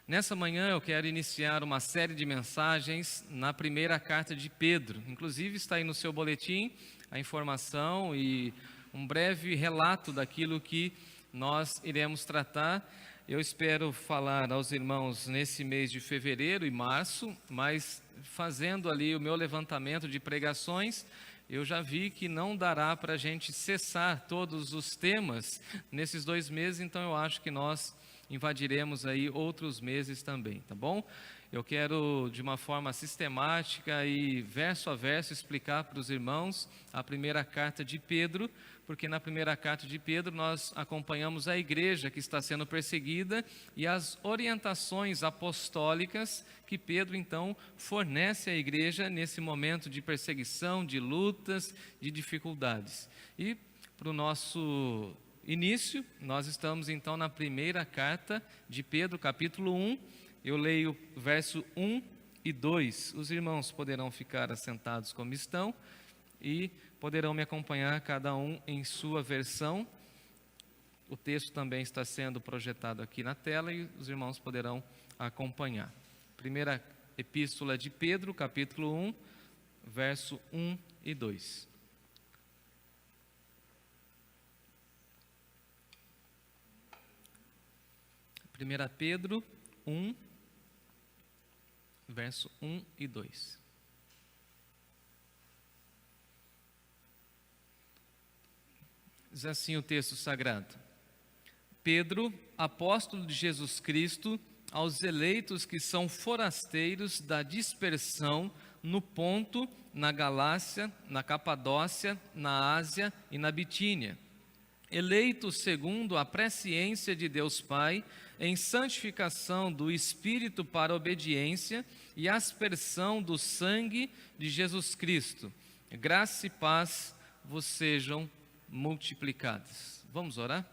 Nessa manhã eu quero iniciar uma série de mensagens na primeira carta de Pedro. Inclusive está aí no seu boletim a informação e um breve relato daquilo que nós iremos tratar. Eu espero falar aos irmãos nesse mês de fevereiro e março, mas fazendo ali o meu levantamento de pregações, eu já vi que não dará para a gente cessar todos os temas nesses 2 meses, então eu acho que nós invadiremos aí outros meses também, tá bom? Eu quero, de uma forma sistemática e verso a verso, explicar para os irmãos a primeira carta de Pedro, porque na primeira carta de Pedro nós acompanhamos a igreja que está sendo perseguida e as orientações apostólicas que Pedro então fornece à igreja nesse momento de perseguição, de lutas, de dificuldades. E para o nosso início, nós estamos então na primeira carta de Pedro, capítulo 1, eu leio verso 1 e 2, os irmãos poderão ficar assentados como estão e poderão me acompanhar cada um em sua versão, o texto também está sendo projetado aqui na tela e os irmãos poderão acompanhar. Primeira epístola de Pedro, capítulo 1, verso 1 e 2. 1 Pedro 1, verso 1 e 2. Diz assim o texto sagrado: Pedro, apóstolo de Jesus Cristo, aos eleitos que são forasteiros da dispersão no Ponto, na Galácia, na Capadócia, na Ásia e na Bitínia, eleitos segundo a presciência de Deus Pai, em santificação do Espírito para obediência e aspersão do sangue de Jesus Cristo. Graça e paz vos sejam multiplicadas. Vamos orar?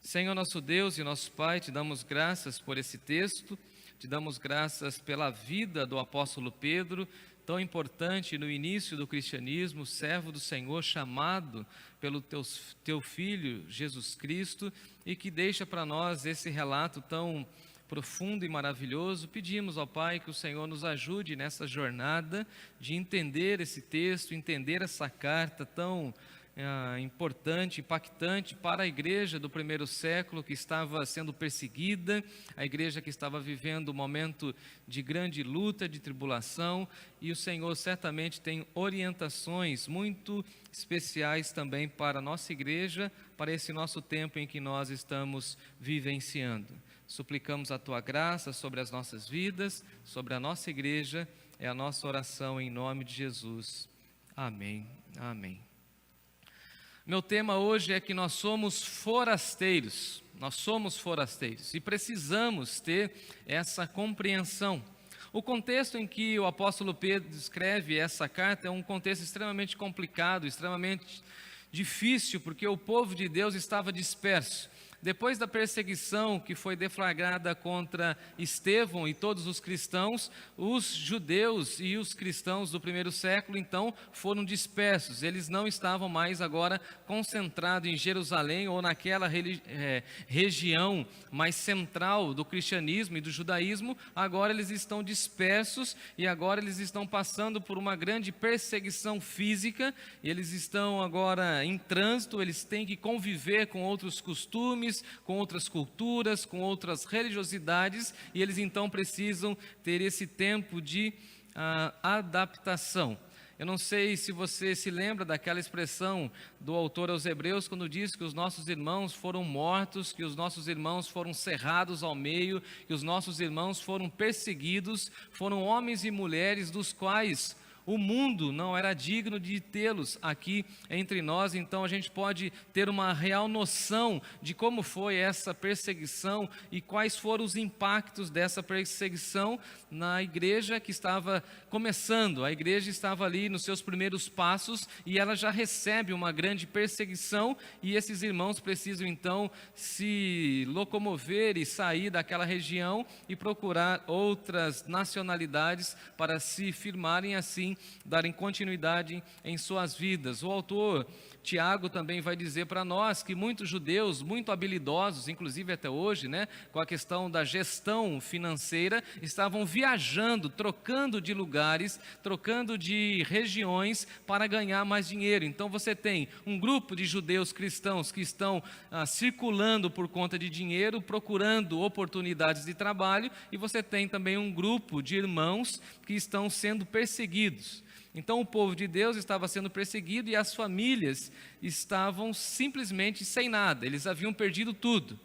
Senhor nosso Deus e nosso Pai, te damos graças por esse texto, te damos graças pela vida do apóstolo Pedro, tão importante no início do cristianismo, servo do Senhor, chamado pelo teu Filho Jesus Cristo, e que deixa para nós esse relato tão profundo e maravilhoso. Pedimos ao Pai que o Senhor nos ajude nessa jornada de entender esse texto, entender essa carta tão importante, impactante para a igreja do primeiro século que estava sendo perseguida, a igreja que estava vivendo um momento de grande luta, de tribulação, e o Senhor certamente tem orientações muito especiais também para a nossa igreja, para esse nosso tempo em que nós estamos vivenciando. Suplicamos a Tua graça sobre as nossas vidas, sobre a nossa igreja, é a nossa oração em nome de Jesus. Amém. Amém. Meu tema hoje é que nós somos forasteiros e precisamos ter essa compreensão. O contexto em que o apóstolo Pedro escreve essa carta é um contexto extremamente complicado, extremamente difícil, porque o povo de Deus estava disperso. Depois da perseguição que foi deflagrada contra Estevão e todos os cristãos, os judeus e os cristãos do primeiro século então foram dispersos. Eles não estavam mais agora concentrados em Jerusalém ou naquela região mais central do cristianismo e do judaísmo. Agora eles estão dispersos e agora eles estão passando por uma grande perseguição física. Eles estão agora em trânsito, eles têm que conviver com outros costumes, com outras culturas, com outras religiosidades, e eles então precisam ter esse tempo de adaptação. Eu não sei se você se lembra daquela expressão do autor aos Hebreus, quando diz que os nossos irmãos foram mortos, que os nossos irmãos foram cerrados ao meio, que os nossos irmãos foram perseguidos, foram homens e mulheres dos quais o mundo não era digno de tê-los aqui entre nós. Então a gente pode ter uma real noção de como foi essa perseguição e quais foram os impactos dessa perseguição na igreja que estava começando. A igreja estava ali nos seus primeiros passos e ela já recebe uma grande perseguição, e esses irmãos precisam então se locomover e sair daquela região e procurar outras nacionalidades para se firmarem, assim darem continuidade em suas vidas. O autor Tiago também vai dizer para nós que muitos judeus, muito habilidosos, inclusive até hoje, né, com a questão da gestão financeira, estavam viajando, trocando de lugares, trocando de regiões para ganhar mais dinheiro. Então você tem um grupo de judeus cristãos que estão circulando por conta de dinheiro, procurando oportunidades de trabalho, e você tem também um grupo de irmãos que estão sendo perseguidos. Então o povo de Deus estava sendo perseguido e as famílias estavam simplesmente sem nada, eles haviam perdido tudo.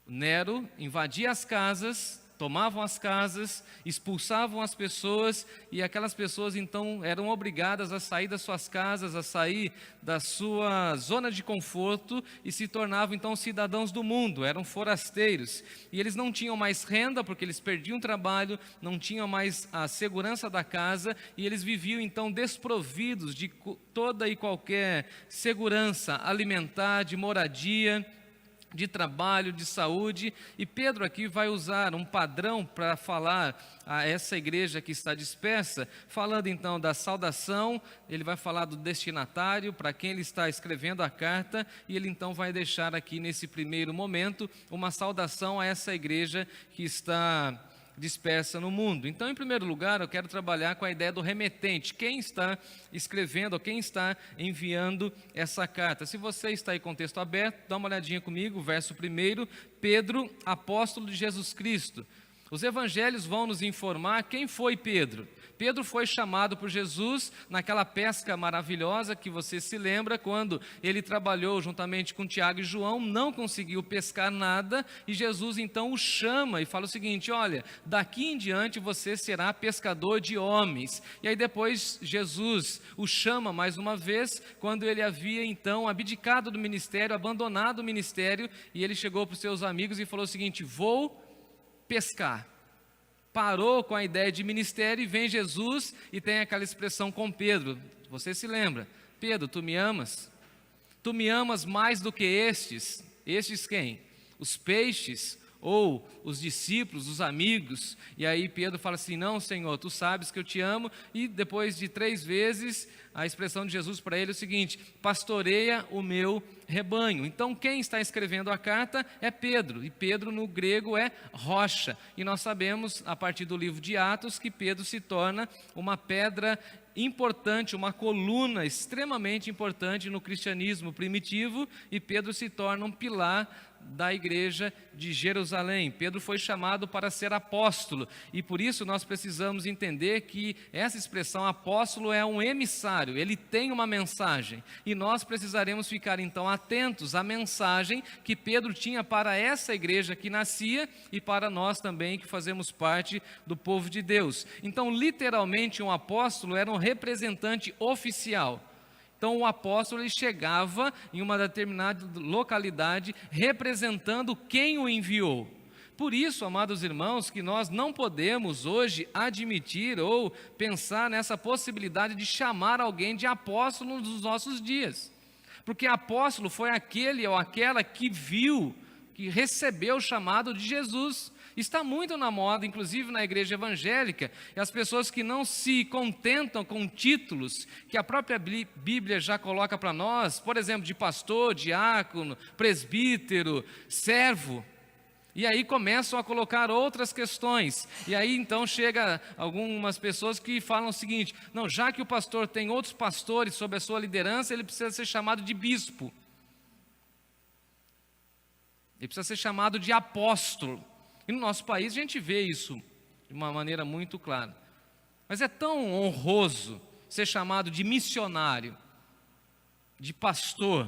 Nero invadia as casas, tomavam as casas, expulsavam as pessoas, e aquelas pessoas então eram obrigadas a sair das suas casas, a sair da sua zona de conforto, e se tornavam então cidadãos do mundo, eram forasteiros, e eles não tinham mais renda, porque eles perdiam o trabalho, não tinham mais a segurança da casa, e eles viviam então desprovidos de toda e qualquer segurança alimentar, de moradia, de trabalho, de saúde. E Pedro aqui vai usar um padrão para falar a essa igreja que está dispersa, falando então da saudação. Ele vai falar do destinatário, para quem ele está escrevendo a carta, e ele então vai deixar aqui nesse primeiro momento uma saudação a essa igreja que está dispersa no mundo. Então, em primeiro lugar, eu quero trabalhar com a ideia do remetente, quem está escrevendo, ou quem está enviando essa carta. Se você está aí com o texto aberto, dá uma olhadinha comigo, verso 1, Pedro, apóstolo de Jesus Cristo. Os evangelhos vão nos informar quem foi Pedro. Pedro foi chamado por Jesus naquela pesca maravilhosa que você se lembra, quando ele trabalhou juntamente com Tiago e João, não conseguiu pescar nada, e Jesus então o chama e fala o seguinte: olha, daqui em diante você será pescador de homens. E aí depois Jesus o chama mais uma vez, quando ele havia então abdicado do ministério, abandonado o ministério, e ele chegou para os seus amigos e falou o seguinte: vou pescar. Parou com a ideia de ministério e vem Jesus e tem aquela expressão com Pedro. Você se lembra? Pedro, tu me amas? Tu me amas mais do que estes? Estes quem? Os peixes ou os discípulos, os amigos? E aí Pedro fala assim: não, Senhor, tu sabes que eu te amo. E depois de 3 vezes, a expressão de Jesus para ele é o seguinte: pastoreia o meu rebanho. Então quem está escrevendo a carta é Pedro, e Pedro no grego é rocha, e nós sabemos a partir do livro de Atos que Pedro se torna uma pedra importante, uma coluna extremamente importante no cristianismo primitivo, e Pedro se torna um pilar da igreja de Jerusalém. Pedro foi chamado para ser apóstolo, e por isso nós precisamos entender que essa expressão apóstolo é um emissário, ele tem uma mensagem, e nós precisaremos ficar então atentos à mensagem que Pedro tinha para essa igreja que nascia, e para nós também que fazemos parte do povo de Deus. Então, literalmente, um apóstolo era um representante oficial. Então o apóstolo ele chegava em uma determinada localidade representando quem o enviou. Por isso, amados irmãos, que nós não podemos hoje admitir ou pensar nessa possibilidade de chamar alguém de apóstolo nos nossos dias. Porque apóstolo foi aquele ou aquela que viu, que recebeu o chamado de Jesus. Está muito na moda, inclusive na igreja evangélica, e as pessoas que não se contentam com títulos que a própria Bíblia já coloca para nós, por exemplo, de pastor, diácono, presbítero, servo, e aí começam a colocar outras questões, e aí então chega algumas pessoas que falam o seguinte: não, já que o pastor tem outros pastores sob a sua liderança, ele precisa ser chamado de bispo, ele precisa ser chamado de apóstolo. E no nosso país a gente vê isso de uma maneira muito clara. Mas é tão honroso ser chamado de missionário, de pastor,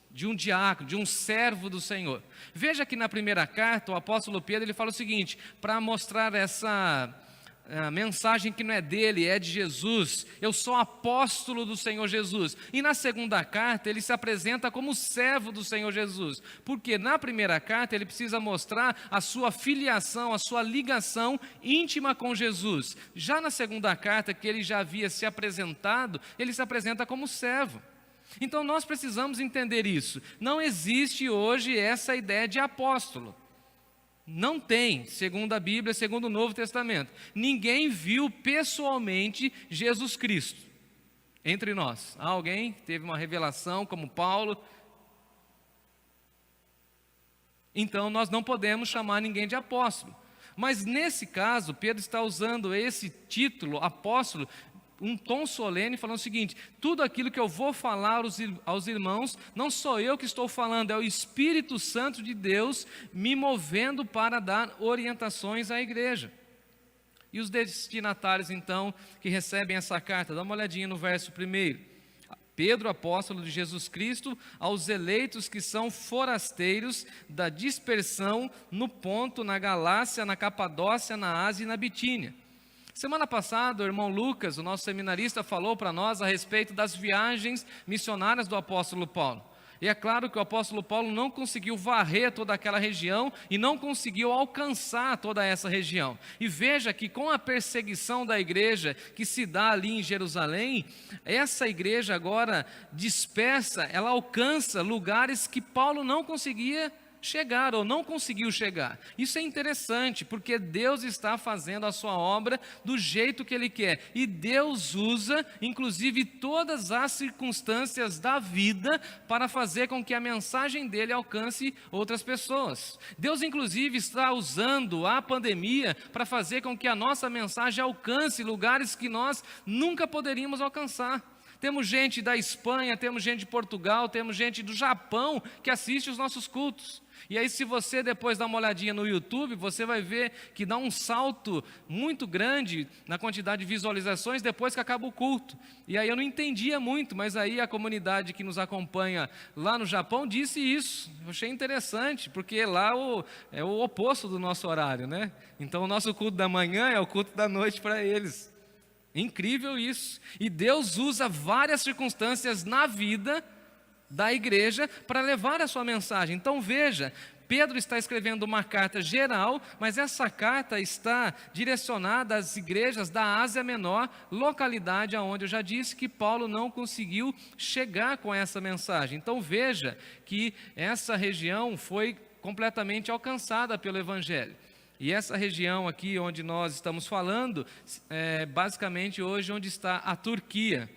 de um diácono, de um servo do Senhor. Veja que na primeira carta o apóstolo Pedro ele fala o seguinte, para mostrar essa mensagem que não é dele, é de Jesus: eu sou apóstolo do Senhor Jesus. E na segunda carta ele se apresenta como servo do Senhor Jesus, porque na primeira carta ele precisa mostrar a sua filiação, a sua ligação íntima com Jesus. Já na segunda carta, que ele já havia se apresentado, ele se apresenta como servo. Então nós precisamos entender isso. Não existe hoje essa ideia de apóstolo. Não tem, segundo a Bíblia, segundo o Novo Testamento. Ninguém viu pessoalmente Jesus Cristo. Entre nós, há alguém que teve uma revelação como Paulo? Então nós não podemos chamar ninguém de apóstolo. Mas nesse caso, Pedro está usando esse título, apóstolo, um tom solene, falando o seguinte: tudo aquilo que eu vou falar aos irmãos, não sou eu que estou falando, é o Espírito Santo de Deus me movendo para dar orientações à igreja. E os destinatários, então, que recebem essa carta, dá uma olhadinha no verso 1. Pedro, apóstolo de Jesus Cristo, aos eleitos que são forasteiros da dispersão no Ponto, na Galácia, na Capadócia, na Ásia e na Bitínia. Semana passada, o irmão Lucas, o nosso seminarista, falou para nós a respeito das viagens missionárias do apóstolo Paulo. E é claro que o apóstolo Paulo não conseguiu varrer toda aquela região e não conseguiu alcançar toda essa região. E veja que com a perseguição da igreja que se dá ali em Jerusalém, essa igreja agora dispersa, ela alcança lugares que Paulo não conseguia chegar ou não conseguiu chegar. Isso é interessante, porque Deus está fazendo a sua obra do jeito que Ele quer, e Deus usa inclusive todas as circunstâncias da vida para fazer com que a mensagem dele alcance outras pessoas. Deus inclusive está usando a pandemia para fazer com que a nossa mensagem alcance lugares que nós nunca poderíamos alcançar. Temos gente da Espanha, temos gente de Portugal, temos gente do Japão que assiste os nossos cultos. E aí, se você depois dá uma olhadinha no YouTube, você vai ver que dá um salto muito grande na quantidade de visualizações depois que acaba o culto. E aí eu não entendia muito, mas aí a comunidade que nos acompanha lá no Japão disse isso. Eu achei interessante, porque lá é o oposto do nosso horário, né? Então o nosso culto da manhã é o culto da noite para eles. Incrível isso. E Deus usa várias circunstâncias na vida da igreja para levar a sua mensagem. Então veja, Pedro está escrevendo uma carta geral, mas essa carta está direcionada às igrejas da Ásia Menor, localidade onde eu já disse que Paulo não conseguiu chegar com essa mensagem. Então veja que essa região foi completamente alcançada pelo Evangelho. E essa região aqui onde nós estamos falando, é basicamente hoje onde está a Turquia.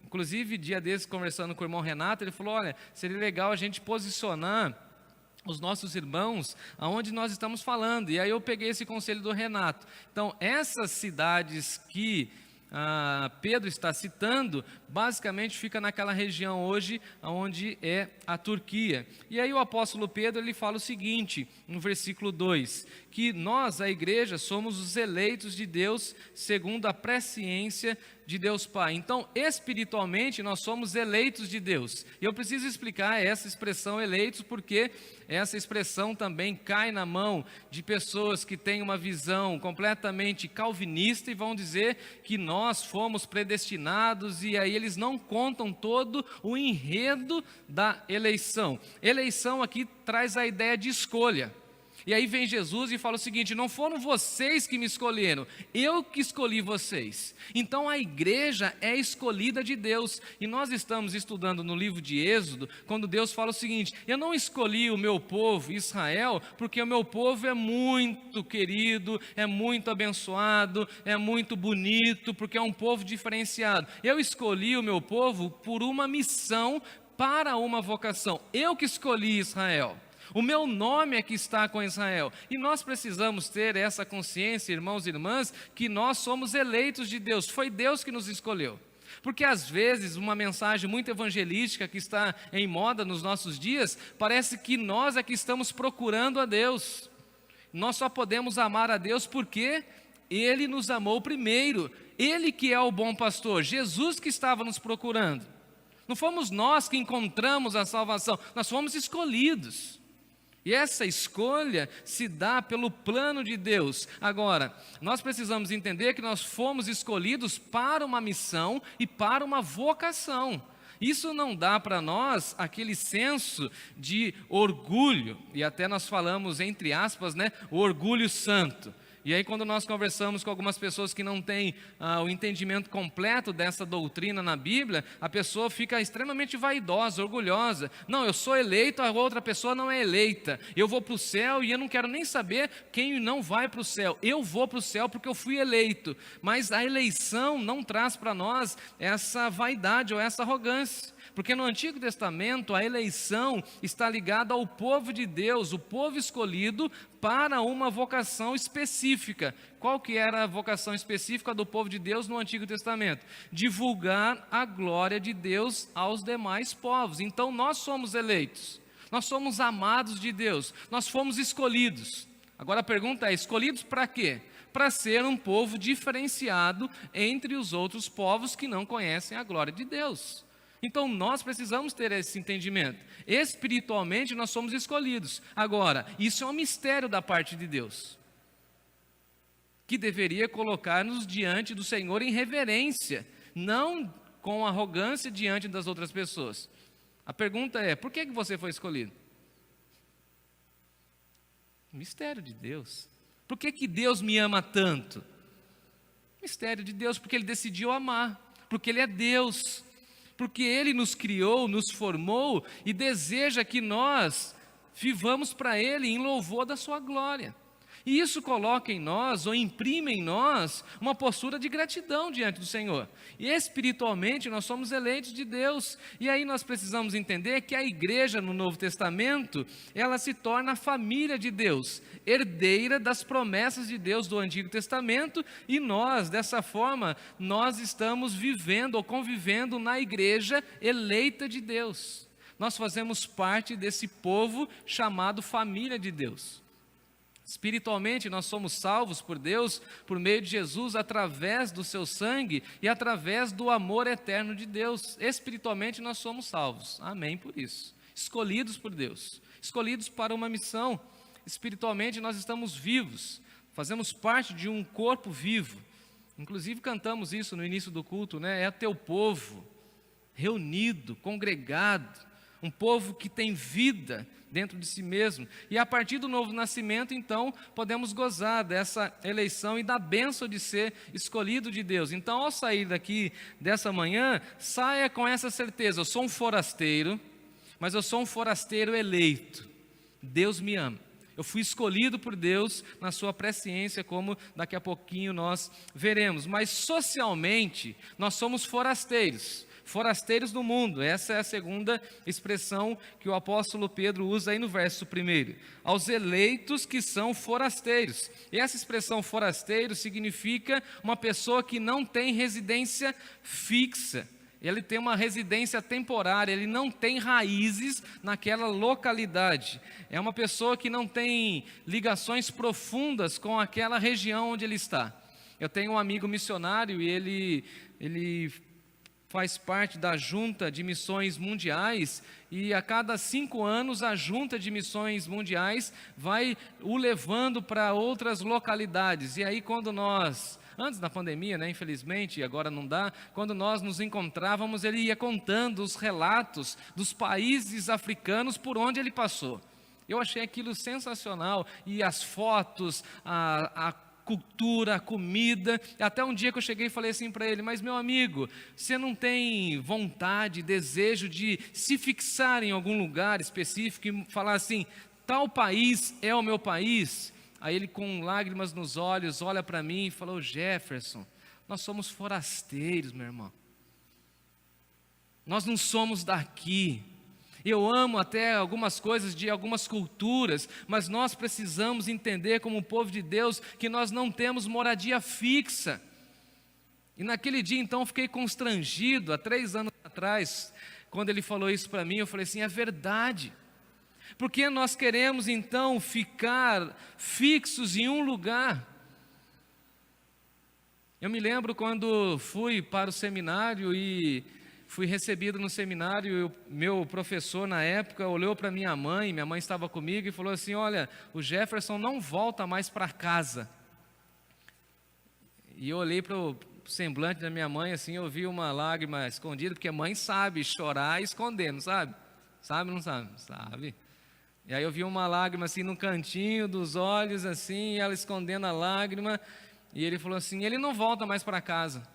Inclusive, dia desses, conversando com o irmão Renato, ele falou: olha, seria legal a gente posicionar os nossos irmãos aonde nós estamos falando. E aí eu peguei esse conselho do Renato. Então, essas cidades que Pedro está citando, basicamente fica naquela região hoje, onde é a Turquia. E aí o apóstolo Pedro, ele fala o seguinte, no versículo 2, que nós, a igreja, somos os eleitos de Deus, segundo a presciência de Deus Pai. Então, espiritualmente, nós somos eleitos de Deus. E eu preciso explicar essa expressão eleitos, porque essa expressão também cai na mão de pessoas que têm uma visão completamente calvinista e vão dizer que nós fomos predestinados, e aí eles não contam todo o enredo da eleição. Eleição aqui traz a ideia de escolha. E aí vem Jesus e fala o seguinte: não foram vocês que me escolheram, eu que escolhi vocês. Então a igreja é escolhida de Deus. E nós estamos estudando no livro de Êxodo, quando Deus fala o seguinte: eu não escolhi o meu povo Israel, porque o meu povo é muito querido, é muito abençoado, é muito bonito, porque é um povo diferenciado. Eu escolhi o meu povo por uma missão, para uma vocação. Eu que escolhi Israel. O meu nome é que está com Israel. E nós precisamos ter essa consciência, irmãos e irmãs, que nós somos eleitos de Deus. Foi Deus que nos escolheu. Porque às vezes uma mensagem muito evangelística que está em moda nos nossos dias, parece que nós é que estamos procurando a Deus. Nós só podemos amar a Deus porque Ele nos amou primeiro. Ele que é o bom pastor, Jesus que estava nos procurando. Não fomos nós que encontramos a salvação, nós fomos escolhidos. E essa escolha se dá pelo plano de Deus. Agora, nós precisamos entender que nós fomos escolhidos para uma missão e para uma vocação. Isso não dá para nós aquele senso de orgulho, e até nós falamos, entre aspas, né, o orgulho santo. E aí quando nós conversamos com algumas pessoas que não têm o entendimento completo dessa doutrina na Bíblia, a pessoa fica extremamente vaidosa, orgulhosa. Não, eu sou eleito, a outra pessoa não é eleita. Eu vou para o céu e eu não quero nem saber quem não vai para o céu. Eu vou para o céu porque eu fui eleito. Mas a eleição não traz para nós essa vaidade ou essa arrogância. Porque no Antigo Testamento a eleição está ligada ao povo de Deus, o povo escolhido para uma vocação específica. Qual que era a vocação específica do povo de Deus no Antigo Testamento? Divulgar a glória de Deus aos demais povos. Então nós somos eleitos, nós somos amados de Deus, nós fomos escolhidos. Agora a pergunta é, escolhidos para quê? Para ser um povo diferenciado entre os outros povos que não conhecem a glória de Deus. Então nós precisamos ter esse entendimento. Espiritualmente nós somos escolhidos. Agora, isso é um mistério da parte de Deus, que deveria colocar-nos diante do Senhor em reverência, não com arrogância diante das outras pessoas. A pergunta é, por que você foi escolhido? Mistério de Deus. Por que Deus me ama tanto? Mistério de Deus, porque Ele decidiu amar, porque Ele é Deus. Porque Ele nos criou, nos formou e deseja que nós vivamos para Ele em louvor da sua glória. E isso coloca em nós, ou imprime em nós, uma postura de gratidão diante do Senhor. E espiritualmente nós somos eleitos de Deus. E aí nós precisamos entender que a igreja no Novo Testamento, ela se torna a família de Deus, herdeira das promessas de Deus do Antigo Testamento. E nós, dessa forma, nós estamos vivendo ou convivendo na igreja eleita de Deus. Nós fazemos parte desse povo chamado família de Deus. Espiritualmente nós somos salvos por Deus, por meio de Jesus, através do seu sangue e através do amor eterno de Deus. Espiritualmente nós somos salvos, amém por isso. Escolhidos por Deus, escolhidos para uma missão. Espiritualmente nós estamos vivos, fazemos parte de um corpo vivo. Inclusive cantamos isso no início do culto, né? É teu povo, reunido, congregado, um povo que tem vida dentro de si mesmo, e a partir do novo nascimento, então, podemos gozar dessa eleição e da bênção de ser escolhido de Deus. Então, ao sair daqui dessa manhã, saia com essa certeza, eu sou um forasteiro, mas eu sou um forasteiro eleito, Deus me ama, eu fui escolhido por Deus na sua presciência, como daqui a pouquinho nós veremos, mas socialmente, nós somos forasteiros no mundo. Essa é a segunda expressão que o apóstolo Pedro usa aí no verso 1. Aos eleitos que são forasteiros. E essa expressão forasteiro significa uma pessoa que não tem residência fixa. Ele tem uma residência temporária, ele não tem raízes naquela localidade. É uma pessoa que não tem ligações profundas com aquela região onde ele está. Eu tenho um amigo missionário e ele faz parte da Junta de Missões Mundiais, e a cada 5 anos a Junta de Missões Mundiais vai o levando para outras localidades. E aí quando nós, antes da pandemia, né, infelizmente, agora não dá, quando nós nos encontrávamos, ele ia contando os relatos dos países africanos por onde ele passou. Eu achei aquilo sensacional, e as fotos, a cultura, a comida, até um dia que eu cheguei e falei assim para ele, mas meu amigo, você não tem vontade, desejo de se fixar em algum lugar específico e falar assim, tal país é o meu país? Aí ele com lágrimas nos olhos, olha para mim e falou, Jefferson, nós somos forasteiros, meu irmão, nós não somos daqui. Eu amo até algumas coisas de algumas culturas, mas nós precisamos entender como povo de Deus que nós não temos moradia fixa. E naquele dia então eu fiquei constrangido, há 3 anos atrás, quando ele falou isso para mim, eu falei assim, é verdade. Porque nós queremos então ficar fixos em um lugar. Eu me lembro quando fui para o seminário e fui recebido no seminário, e o meu professor na época olhou para minha mãe estava comigo e falou assim, olha, o Jefferson não volta mais para casa. E eu olhei para o semblante da minha mãe, assim, eu vi uma lágrima escondida, porque a mãe sabe chorar escondendo, sabe? Sabe ou não sabe? Sabe. E aí eu vi uma lágrima assim no cantinho dos olhos, assim, e ela escondendo a lágrima. E ele falou assim, ele não volta mais para casa.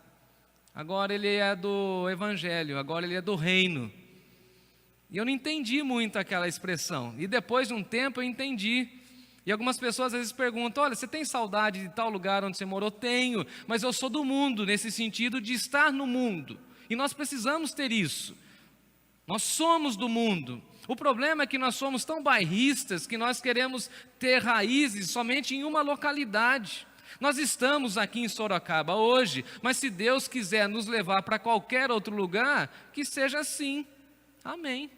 Agora ele é do Evangelho, agora ele é do reino. E eu não entendi muito aquela expressão. E depois de um tempo eu entendi. E algumas pessoas às vezes perguntam, olha, você tem saudade de tal lugar onde você morou? Tenho, mas eu sou do mundo, nesse sentido de estar no mundo. E nós precisamos ter isso. Nós somos do mundo. O problema é que nós somos tão bairristas que nós queremos ter raízes somente em uma localidade. Nós estamos aqui em Sorocaba hoje, mas se Deus quiser nos levar para qualquer outro lugar, que seja assim. Amém.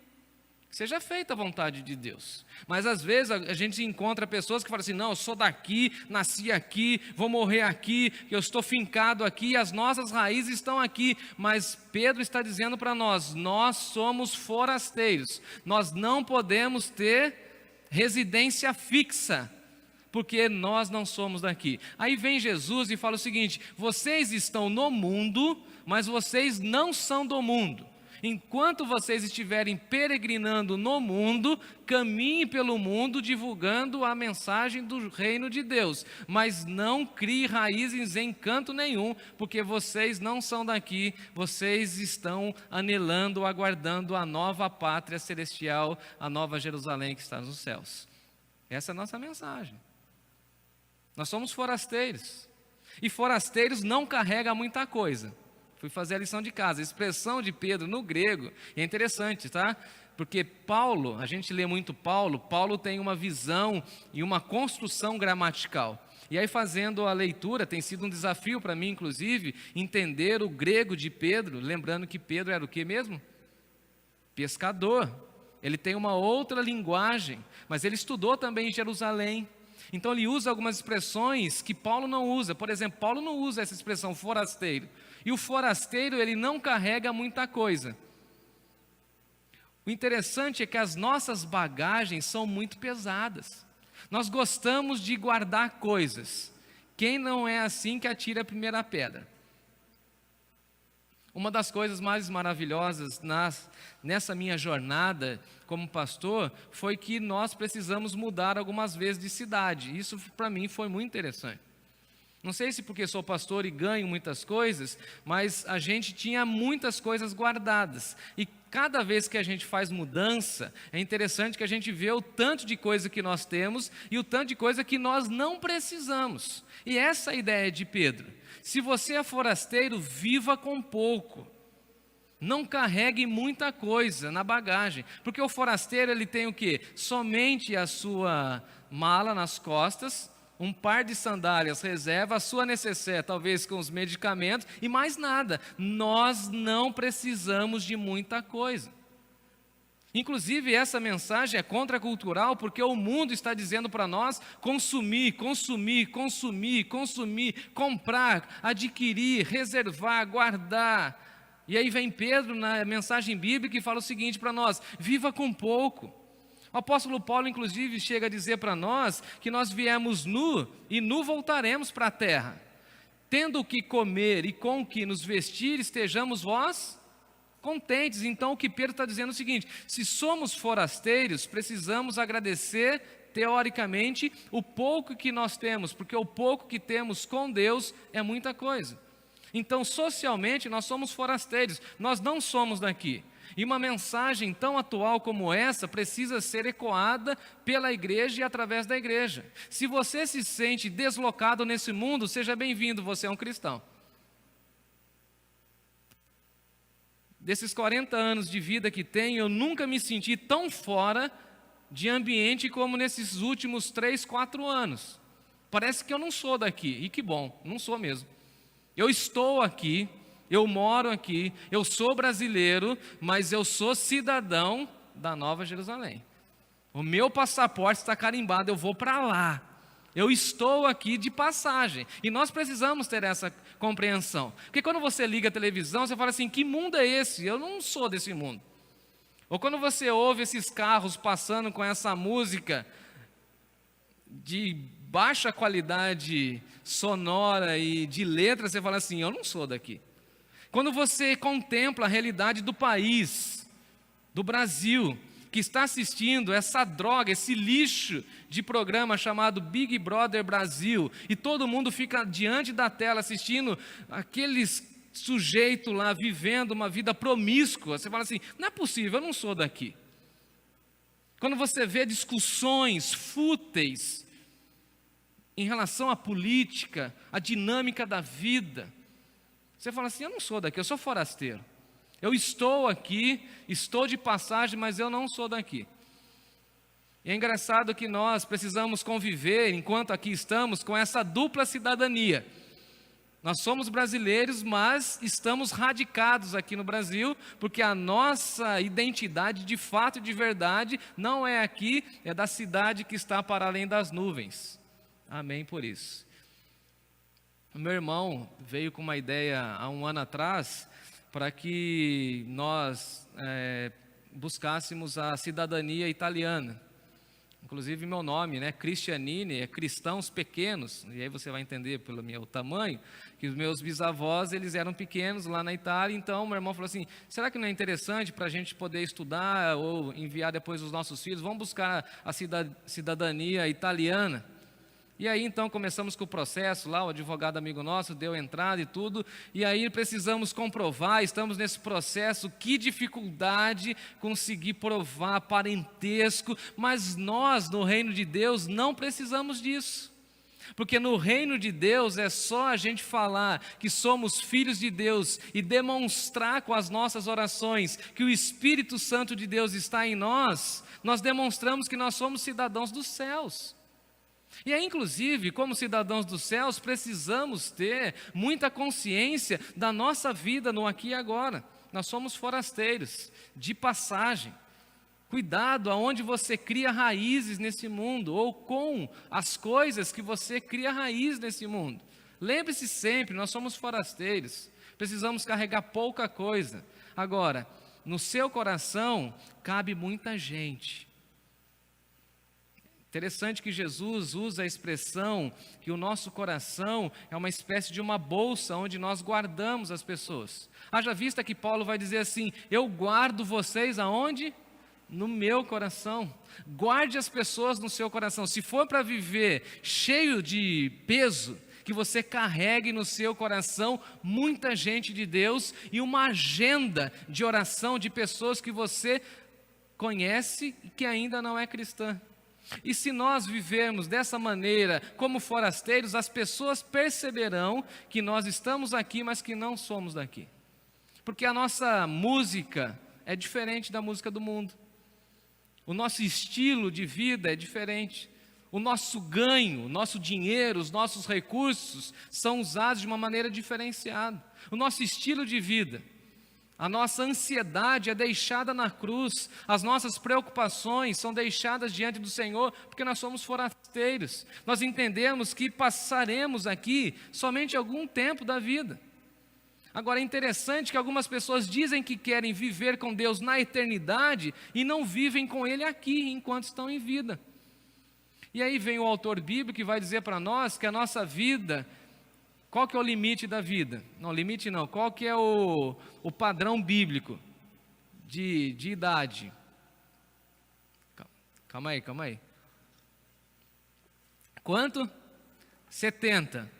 Que seja feita a vontade de Deus. Mas às vezes a gente encontra pessoas que falam assim, não, eu sou daqui, nasci aqui, vou morrer aqui, eu estou fincado aqui, as nossas raízes estão aqui. Mas Pedro está dizendo para nós somos forasteiros. Nós não podemos ter residência fixa, porque nós não somos daqui. Aí vem Jesus e fala o seguinte, vocês estão no mundo, mas vocês não são do mundo. Enquanto vocês estiverem peregrinando no mundo, caminhe pelo mundo divulgando a mensagem do reino de Deus. Mas não crie raízes em canto nenhum, porque vocês não são daqui, vocês estão anelando, aguardando a nova pátria celestial, a nova Jerusalém que está nos céus. Essa é a nossa mensagem. Nós somos forasteiros. E forasteiros não carregam muita coisa. Fui fazer a lição de casa. A expressão de Pedro no grego é interessante, tá? Porque Paulo, a gente lê muito Paulo tem uma visão e uma construção gramatical. E aí fazendo a leitura, tem sido um desafio para mim, inclusive, entender o grego de Pedro, lembrando que Pedro era o que mesmo? Pescador. Ele tem uma outra linguagem, mas ele estudou também em Jerusalém. Então ele usa algumas expressões que Paulo não usa. Por exemplo, Paulo não usa essa expressão forasteiro. E o forasteiro, ele não carrega muita coisa. O interessante é que as nossas bagagens são muito pesadas. Nós gostamos de guardar coisas. Quem não é assim que atira a primeira pedra? Uma das coisas mais maravilhosas nessa minha jornada como pastor foi que nós precisamos mudar algumas vezes de cidade. Isso para mim foi muito interessante. Não sei se porque sou pastor e ganho muitas coisas, mas a gente tinha muitas coisas guardadas. E cada vez que a gente faz mudança, é interessante que a gente vê o tanto de coisa que nós temos e o tanto de coisa que nós não precisamos. E essa é a ideia de Pedro. Se você é forasteiro, viva com pouco. Não carregue muita coisa na bagagem. Porque o forasteiro, ele tem o quê? Somente a sua mala nas costas, um par de sandálias reserva, a sua necessaire, talvez com os medicamentos, e mais nada. Nós não precisamos de muita coisa. Inclusive, essa mensagem é contracultural, porque o mundo está dizendo para nós consumir, consumir, consumir, consumir, comprar, adquirir, reservar, guardar. E aí vem Pedro na mensagem bíblica e fala o seguinte para nós: viva com pouco. O apóstolo Paulo, inclusive, chega a dizer para nós que nós viemos nu e nu voltaremos para a terra. Tendo o que comer e com o que nos vestir, estejamos vós contentes. Então o que Pedro está dizendo é o seguinte: se somos forasteiros, precisamos agradecer, teoricamente, o pouco que nós temos, porque o pouco que temos com Deus é muita coisa. Então, socialmente, nós somos forasteiros, nós não somos daqui. E uma mensagem tão atual como essa precisa ser ecoada pela igreja e através da igreja. Se você se sente deslocado nesse mundo, seja bem-vindo, você é um cristão. Desses 40 anos de vida que tenho, eu nunca me senti tão fora de ambiente como nesses últimos 3, 4 anos. Parece que eu não sou daqui, e que bom, não sou mesmo. Eu estou aqui, eu moro aqui, eu sou brasileiro, mas eu sou cidadão da Nova Jerusalém. O meu passaporte está carimbado, eu vou para lá. Eu estou aqui de passagem. E nós precisamos ter essa compreensão. Porque quando você liga a televisão, você fala assim: que mundo é esse? Eu não sou desse mundo. Ou quando você ouve esses carros passando com essa música de baixa qualidade sonora e de letra, você fala assim: eu não sou daqui. Quando você contempla a realidade do país, do Brasil, que está assistindo essa droga, esse lixo de programa chamado Big Brother Brasil, e todo mundo fica diante da tela assistindo aqueles sujeito lá vivendo uma vida promíscua, você fala assim, não é possível, eu não sou daqui. Quando você vê discussões fúteis em relação à política, à dinâmica da vida, você fala assim, eu não sou daqui, eu sou forasteiro. Eu estou aqui, estou de passagem, mas eu não sou daqui. E é engraçado que nós precisamos conviver, enquanto aqui estamos, com essa dupla cidadania. Nós somos brasileiros, mas estamos radicados aqui no Brasil, porque a nossa identidade, de fato e de verdade, não é aqui, é da cidade que está para além das nuvens. Amém por isso. O meu irmão veio com uma ideia há um ano atrás, para que nós buscássemos a cidadania italiana. Inclusive meu nome, né, Cristianini, é cristãos pequenos, e aí você vai entender pelo meu tamanho, que os meus bisavós, eles eram pequenos lá na Itália, então meu irmão falou assim, será que não é interessante para a gente poder estudar ou enviar depois os nossos filhos, vamos buscar a cidadania italiana? E aí então começamos com o processo lá, o advogado amigo nosso deu entrada e tudo, e aí precisamos comprovar, estamos nesse processo, que dificuldade conseguir provar parentesco, mas nós no reino de Deus não precisamos disso, porque no reino de Deus é só a gente falar que somos filhos de Deus e demonstrar com as nossas orações que o Espírito Santo de Deus está em nós, nós demonstramos que nós somos cidadãos dos céus. E aí, inclusive, como cidadãos dos céus, precisamos ter muita consciência da nossa vida no aqui e agora. Nós somos forasteiros, de passagem. Cuidado aonde você cria raízes nesse mundo, ou com as coisas que você cria raiz nesse mundo. Lembre-se sempre, nós somos forasteiros, precisamos carregar pouca coisa. Agora, no seu coração cabe muita gente. Interessante que Jesus usa a expressão que o nosso coração é uma espécie de uma bolsa onde nós guardamos as pessoas. Haja vista que Paulo vai dizer assim, eu guardo vocês aonde? No meu coração. Guarde as pessoas no seu coração. Se for para viver cheio de peso, que você carregue no seu coração muita gente de Deus e uma agenda de oração de pessoas que você conhece e que ainda não é cristã. E se nós vivermos dessa maneira, como forasteiros, as pessoas perceberão que nós estamos aqui, mas que não somos daqui. Porque a nossa música é diferente da música do mundo. O nosso estilo de vida é diferente. O nosso ganho, o nosso dinheiro, os nossos recursos são usados de uma maneira diferenciada. O nosso estilo de vida, a nossa ansiedade é deixada na cruz, as nossas preocupações são deixadas diante do Senhor, porque nós somos forasteiros. Nós entendemos que passaremos aqui somente algum tempo da vida. Agora é interessante que algumas pessoas dizem que querem viver com Deus na eternidade e não vivem com Ele aqui enquanto estão em vida. E aí vem o autor bíblico que vai dizer para nós que a nossa vida, qual que é o limite da vida? Não, limite não, qual que é o padrão bíblico de idade? Calma aí. Quanto? 70,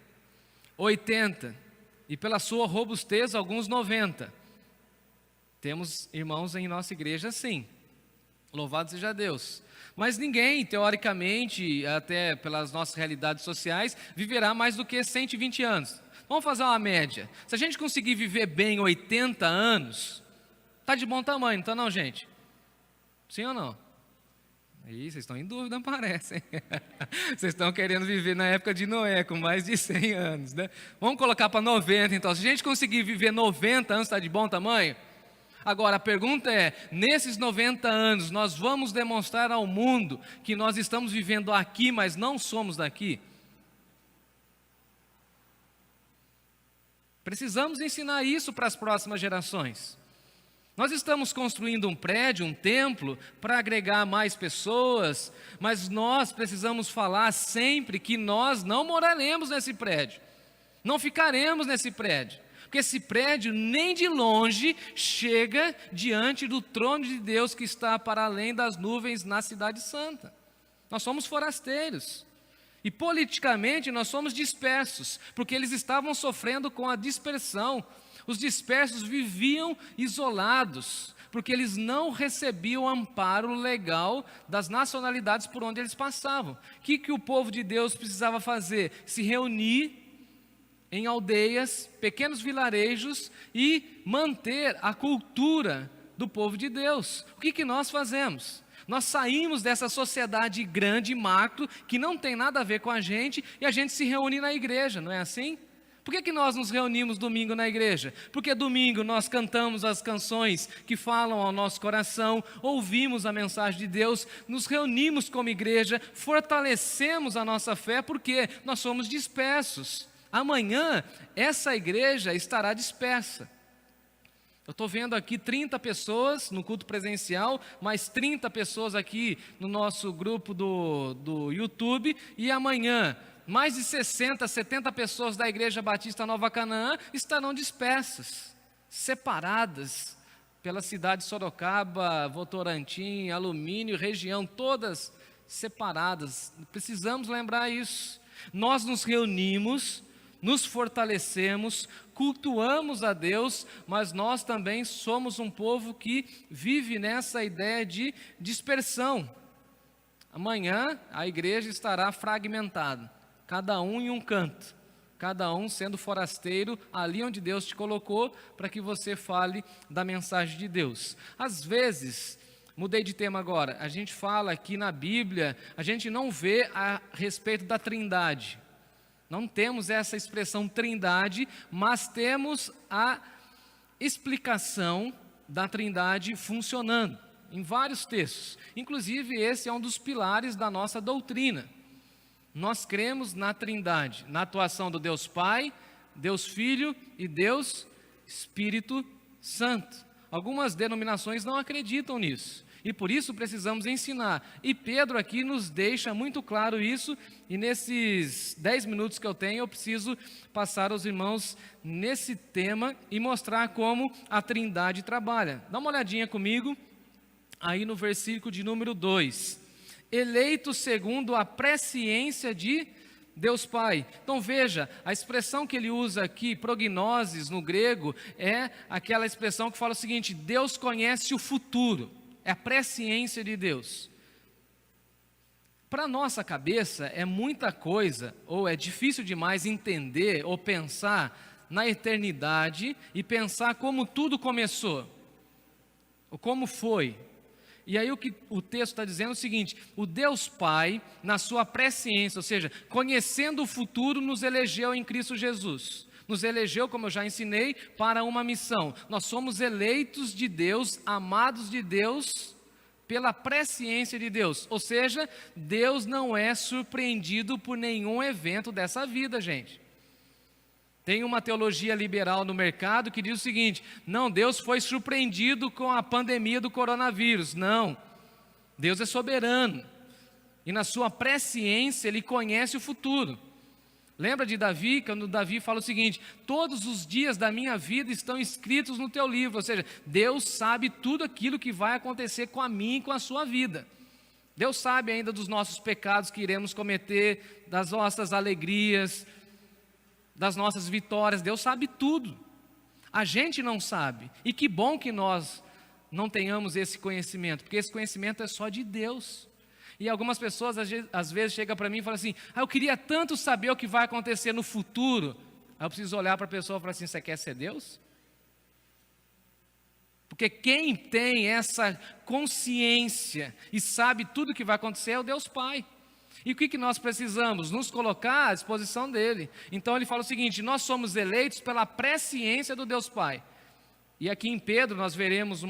80, e pela sua robustez, alguns 90. Temos irmãos em nossa igreja assim, louvado seja Deus. Mas ninguém, teoricamente, até pelas nossas realidades sociais, viverá mais do que 120 anos. Vamos fazer uma média. Se a gente conseguir viver bem 80 anos, está de bom tamanho, não está não, gente? Sim ou não? Ih, vocês estão em dúvida, parece. Vocês estão querendo viver na época de Noé, com mais de 100 anos, né? Vamos colocar para 90, então. Se a gente conseguir viver 90 anos, está de bom tamanho? Agora, a pergunta é, nesses 90 anos, nós vamos demonstrar ao mundo que nós estamos vivendo aqui, mas não somos daqui? Precisamos ensinar isso para as próximas gerações. Nós estamos construindo um prédio, um templo, para agregar mais pessoas, mas nós precisamos falar sempre que nós não moraremos nesse prédio, não ficaremos nesse prédio. porque esse prédio nem de longe chega diante do trono de Deus que está para além das nuvens na cidade santa. Nós somos forasteiros. E politicamente nós somos dispersos, porque eles estavam sofrendo com a dispersão. Os dispersos viviam isolados, porque eles não recebiam amparo legal das nacionalidades por onde eles passavam. O que o povo de Deus precisava fazer? Se reunir em aldeias, pequenos vilarejos e manter a cultura do povo de Deus. O que nós fazemos? Nós saímos dessa sociedade grande, macro, que não tem nada a ver com a gente, e a gente se reúne na igreja, não é assim? Por que nós nos reunimos domingo na igreja? Porque domingo nós cantamos as canções que falam ao nosso coração, ouvimos a mensagem de Deus, nos reunimos como igreja, fortalecemos a nossa fé, porque nós somos dispersos. Amanhã, essa igreja estará dispersa. Eu estou vendo aqui 30 pessoas no culto presencial, mais 30 pessoas aqui no nosso grupo do YouTube, e amanhã mais de 60, 70 pessoas da Igreja Batista Nova Canaã estarão dispersas, separadas pela cidade de Sorocaba, Votorantim, Alumínio, região, todas separadas. Precisamos lembrar isso. Nós nos reunimos, nos fortalecemos, cultuamos a Deus, mas nós também somos um povo que vive nessa ideia de dispersão. Amanhã a igreja estará fragmentada, cada um em um canto, cada um sendo forasteiro ali onde Deus te colocou, para que você fale da mensagem de Deus. Às vezes, mudei de tema agora, a gente fala aqui na Bíblia, a gente não vê a respeito da Trindade. Não temos essa expressão trindade, mas temos a explicação da trindade funcionando em vários textos. Inclusive, esse é um dos pilares da nossa doutrina. Nós cremos na trindade, na atuação do Deus Pai, Deus Filho e Deus Espírito Santo. Algumas denominações não acreditam nisso. E por isso precisamos ensinar. E Pedro aqui nos deixa muito claro isso, e nesses 10 minutos que eu tenho, eu preciso passar aos irmãos nesse tema e mostrar como a Trindade trabalha. Dá uma olhadinha comigo, aí no versículo de número 2. Eleito segundo a presciência de Deus Pai. Então veja, a expressão que ele usa aqui, prognoses no grego, é aquela expressão que fala o seguinte: Deus conhece o futuro. É a presciência de Deus. Para a nossa cabeça é muita coisa, ou é difícil demais entender ou pensar na eternidade e pensar como tudo começou, ou como foi. E aí o que o texto está dizendo é o seguinte: o Deus Pai, na sua presciência, ou seja, conhecendo o futuro, nos elegeu em Cristo Jesus. Nos elegeu, como eu já ensinei, para uma missão. Nós somos eleitos de Deus, amados de Deus, pela presciência de Deus. Ou seja, Deus não é surpreendido por nenhum evento dessa vida, gente. Tem uma teologia liberal no mercado que diz o seguinte: não, Deus foi surpreendido com a pandemia do coronavírus. Não, Deus é soberano. E na sua presciência Ele conhece o futuro. Lembra de Davi, quando Davi fala o seguinte: todos os dias da minha vida estão escritos no teu livro. Ou seja, Deus sabe tudo aquilo que vai acontecer com a mim e com a sua vida. Deus sabe ainda dos nossos pecados que iremos cometer, das nossas alegrias, das nossas vitórias. Deus sabe tudo. A gente não sabe. E que bom que nós não tenhamos esse conhecimento, porque esse conhecimento é só de Deus. E algumas pessoas às vezes chegam para mim e falam assim: eu queria tanto saber o que vai acontecer no futuro. Aí eu preciso olhar para a pessoa e falar assim: você quer ser Deus? Porque quem tem essa consciência e sabe tudo o que vai acontecer é o Deus Pai. E o que nós precisamos? Nos colocar à disposição dEle. Então ele fala o seguinte: nós somos eleitos pela presciência do Deus Pai. E aqui em Pedro nós veremos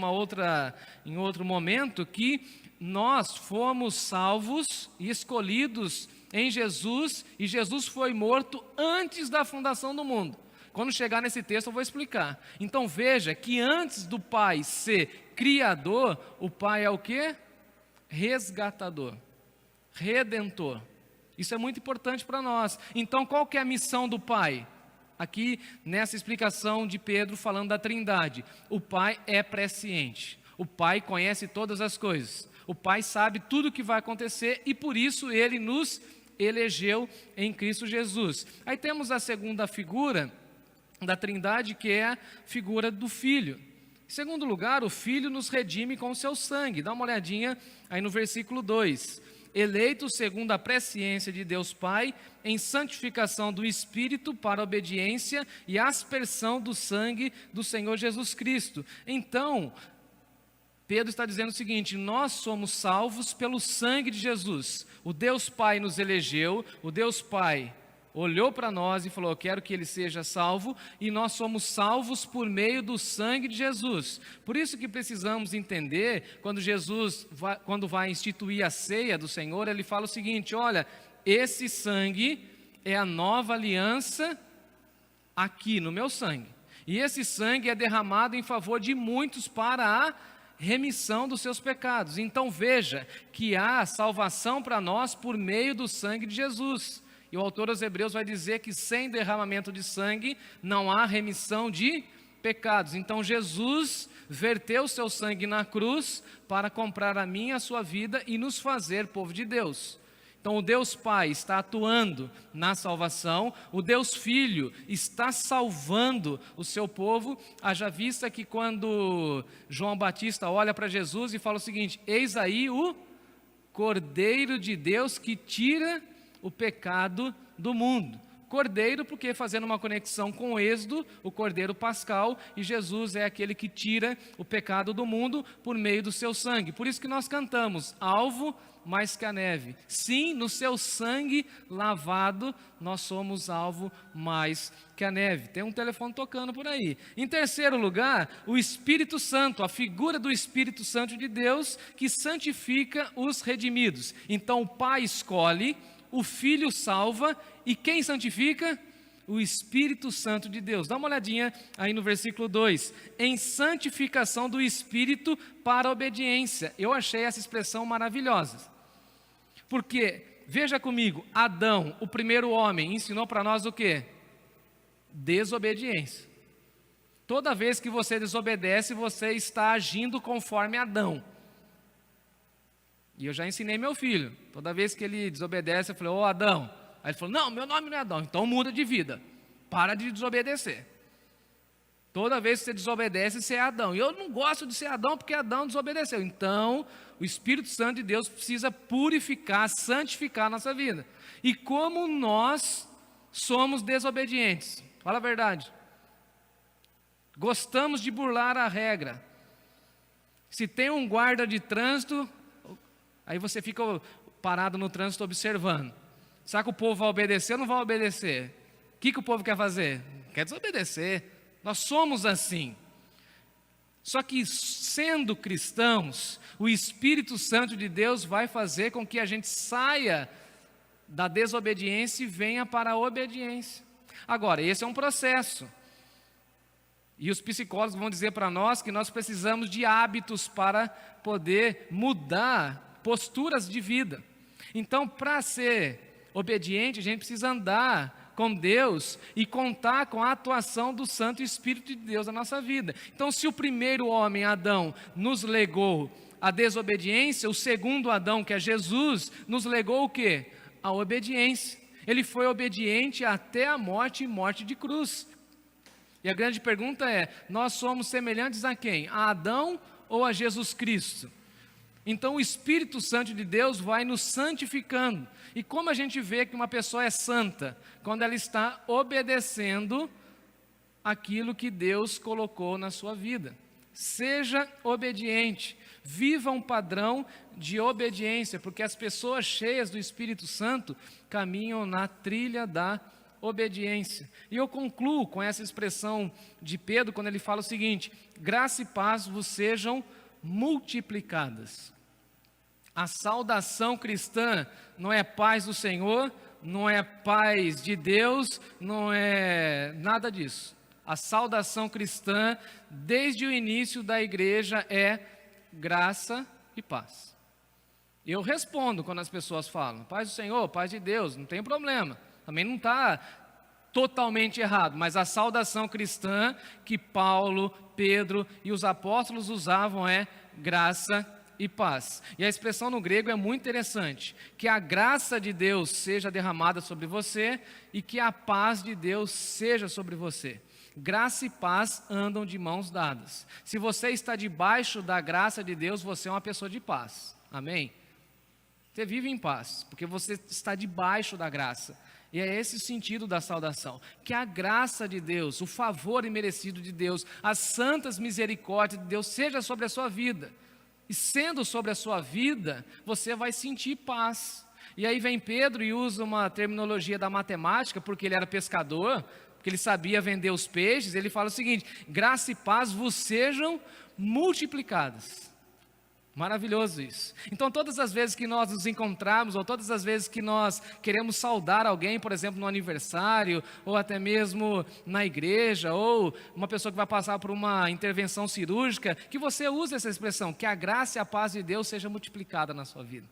em outro momento que nós fomos salvos e escolhidos em Jesus, e Jesus foi morto antes da fundação do mundo. Quando chegar nesse texto eu vou explicar. Então veja que antes do Pai ser criador, o Pai é o quê? Resgatador, redentor. Isso é muito importante para nós. Então qual que é a missão do Pai? aqui nessa explicação de Pedro falando da Trindade. O Pai é presciente, o Pai conhece todas as coisas, o Pai sabe tudo o que vai acontecer e por isso Ele nos elegeu em Cristo Jesus. Aí temos a segunda figura da Trindade, que é a figura do Filho. Em segundo lugar, o Filho nos redime com o seu sangue. Dá uma olhadinha aí no versículo 2. Eleito segundo a presciência de Deus Pai, em santificação do Espírito para a obediência e aspersão do sangue do Senhor Jesus Cristo. Então, Pedro está dizendo o seguinte: nós somos salvos pelo sangue de Jesus. O Deus Pai nos elegeu, o Deus Pai olhou para nós e falou: eu quero que ele seja salvo, e nós somos salvos por meio do sangue de Jesus. Por isso que precisamos entender, quando Jesus, quando vai instituir a ceia do Senhor, ele fala o seguinte: olha, esse sangue é a nova aliança aqui no meu sangue. E esse sangue é derramado em favor de muitos para a remissão dos seus pecados. Então veja que há salvação para nós por meio do sangue de Jesus. E o autor aos Hebreus vai dizer que sem derramamento de sangue não há remissão de pecados. Então Jesus verteu o seu sangue na cruz para comprar a minha e a sua vida e nos fazer povo de Deus. Então o Deus Pai está atuando na salvação, o Deus Filho está salvando o seu povo, haja vista que quando João Batista olha para Jesus e fala o seguinte: eis aí o Cordeiro de Deus que tira o pecado do mundo. Cordeiro, porque fazendo uma conexão com o Êxodo, o Cordeiro Pascal, e Jesus é aquele que tira o pecado do mundo por meio do seu sangue. Por isso que nós cantamos: alvo mais que a neve. Sim, no seu sangue lavado, nós somos alvo mais que a neve. Tem um telefone tocando por aí. Em terceiro lugar, o Espírito Santo, a figura do Espírito Santo de Deus, que santifica os redimidos. Então o Pai escolhe, o Filho salva, e quem santifica? O Espírito Santo de Deus. Dá uma olhadinha aí no versículo 2. Em santificação do Espírito para a obediência. Eu achei essa expressão maravilhosa. Porque, veja comigo, Adão, o primeiro homem, ensinou para nós o quê? Desobediência. Toda vez que você desobedece, você está agindo conforme Adão. E eu já ensinei meu filho. Toda vez que ele desobedece, eu falei: ô Adão. Aí ele falou: não, meu nome não é Adão. Então muda de vida. Para de desobedecer. Toda vez que você desobedece, você é Adão. E eu não gosto de ser Adão porque Adão desobedeceu. Então, o Espírito Santo de Deus precisa purificar, santificar a nossa vida. E como nós somos desobedientes? Fala a verdade. Gostamos de burlar a regra. Se tem um guarda de trânsito, aí você fica parado no trânsito observando. Será que o povo vai obedecer ou não vai obedecer? O que o povo quer fazer? Quer desobedecer. Nós somos assim. Só que sendo cristãos, o Espírito Santo de Deus vai fazer com que a gente saia da desobediência e venha para a obediência. Agora, esse é um processo. E os psicólogos vão dizer para nós que nós precisamos de hábitos para poder mudar posturas de vida. Então, para ser obediente, a gente precisa andar com Deus e contar com a atuação do Santo Espírito de Deus na nossa vida. Então, se o primeiro homem, Adão, nos legou a desobediência, o segundo Adão, que é Jesus, nos legou o quê? A obediência. Ele foi obediente até a morte e morte de cruz. E a grande pergunta é: nós somos semelhantes a quem? A Adão ou a Jesus Cristo? Então o Espírito Santo de Deus vai nos santificando. E como a gente vê que uma pessoa é santa? Quando ela está obedecendo aquilo que Deus colocou na sua vida. Seja obediente, viva um padrão de obediência, porque as pessoas cheias do Espírito Santo caminham na trilha da obediência. E eu concluo com essa expressão de Pedro, quando ele fala o seguinte: graça e paz vos sejam multiplicadas. A saudação cristã não é paz do Senhor, não é paz de Deus, não é nada disso. A saudação cristã, desde o início da igreja, é graça e paz. Eu respondo quando as pessoas falam: paz do Senhor, paz de Deus, não tem problema. Também não está totalmente errado, mas a saudação cristã que Paulo, Pedro e os apóstolos usavam é graça e paz. E a expressão no grego é muito interessante, que a graça de Deus seja derramada sobre você e que a paz de Deus seja sobre você. Graça e paz andam de mãos dadas. Se você está debaixo da graça de Deus, você é uma pessoa de paz. Amém? Você vive em paz, porque você está debaixo da graça. E é esse o sentido da saudação. Que a graça de Deus, o favor imerecido de Deus, as santas misericórdias de Deus seja sobre a sua vida. E sendo sobre a sua vida, você vai sentir paz. E aí vem Pedro e usa uma terminologia da matemática, porque ele era pescador, porque ele sabia vender os peixes. Ele fala o seguinte: graça e paz vos sejam multiplicadas. Maravilhoso isso. Então todas as vezes que nós nos encontrarmos, ou todas as vezes que nós queremos saudar alguém, por exemplo no aniversário, ou até mesmo na igreja, ou uma pessoa que vai passar por uma intervenção cirúrgica, que você use essa expressão, que a graça e a paz de Deus seja multiplicada na sua vida.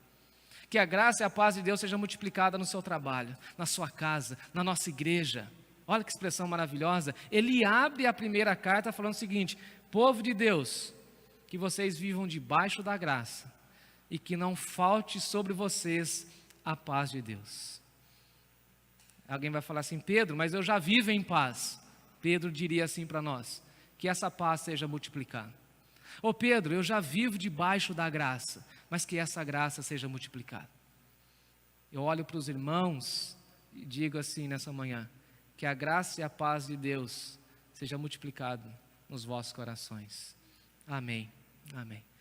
Que a graça e a paz de Deus seja multiplicada no seu trabalho, na sua casa, na nossa igreja. Olha que expressão maravilhosa. Ele abre a primeira carta falando o seguinte: povo de Deus, que vocês vivam debaixo da graça e que não falte sobre vocês a paz de Deus. Alguém vai falar assim: Pedro, mas eu já vivo em paz. Pedro diria assim para nós: que essa paz seja multiplicada. Ô Pedro, eu já vivo debaixo da graça, mas que essa graça seja multiplicada. Eu olho para os irmãos e digo assim nessa manhã: que a graça e a paz de Deus seja multiplicada nos vossos corações. Amém. Amém.